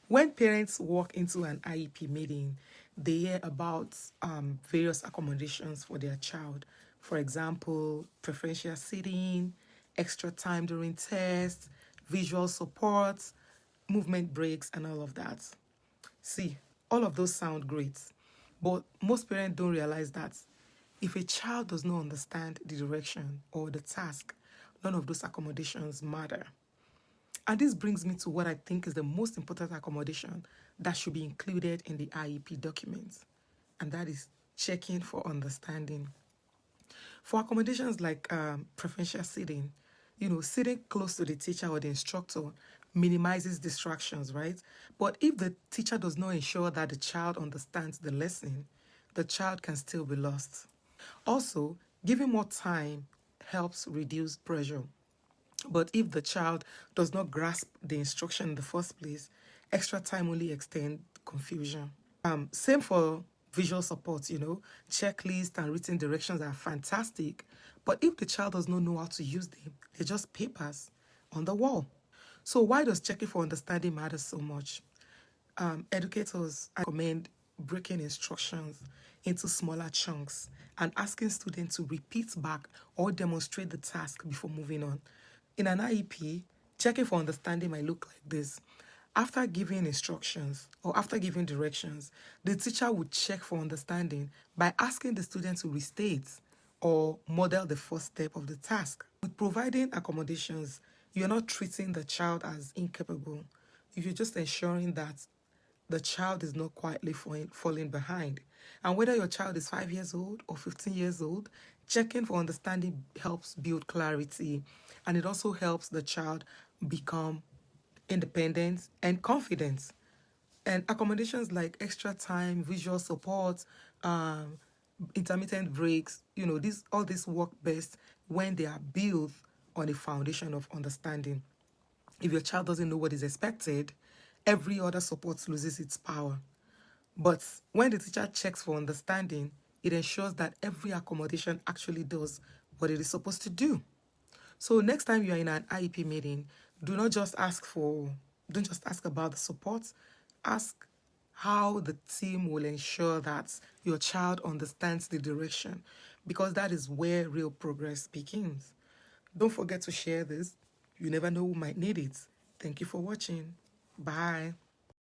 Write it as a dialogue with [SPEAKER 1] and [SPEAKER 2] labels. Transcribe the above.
[SPEAKER 1] When parents walk into an IEP meeting, they hear about various accommodations for their child. For example, preferential seating, extra time during tests, visual support, movement breaks, and all of that. See, all of those sound great, but most parents don't realize that if a child does not understand the direction or the task, none of those accommodations matter. And this brings me to what I think is the most important accommodation that should be included in the IEP document, and that is checking for understanding. For accommodations like preferential seating, sitting close to the teacher or the instructor minimizes distractions, right? But if the teacher does not ensure that the child understands the lesson, the child can still be lost. Also, giving more time helps reduce pressure. But if the child does not grasp the instruction in the first place, extra time only extend confusion. Same for visual support, checklists and written directions are fantastic, but if the child does not know how to use them, they're just papers on the wall. So why does checking for understanding matter so much? Educators recommend breaking instructions into smaller chunks and asking students to repeat back or demonstrate the task before moving on. In an IEP, checking for understanding might look like this. After giving instructions or after giving directions, the teacher would check for understanding by asking the student to restate or model the first step of the task. With providing accommodations, you're not treating the child as incapable. You're just ensuring that the child is not quietly falling behind. And whether your child is 5 years old or 15 years old, checking for understanding helps build clarity, and it also helps the child become independent and confident. And accommodations like extra time, visual support, um, intermittent breaks, all this work best when they are built on a foundation of understanding. If your child doesn't know what is expected, every other support loses its power. But when the teacher checks for understanding, it ensures that every accommodation actually does what it is supposed to do. So next time you are in an IEP meeting, do not just ask for, don't just ask about the support. Ask how the team will ensure that your child understands the direction, because that is where real progress begins. Don't forget to share this. You never know who might need it. Thank you for watching. Bye.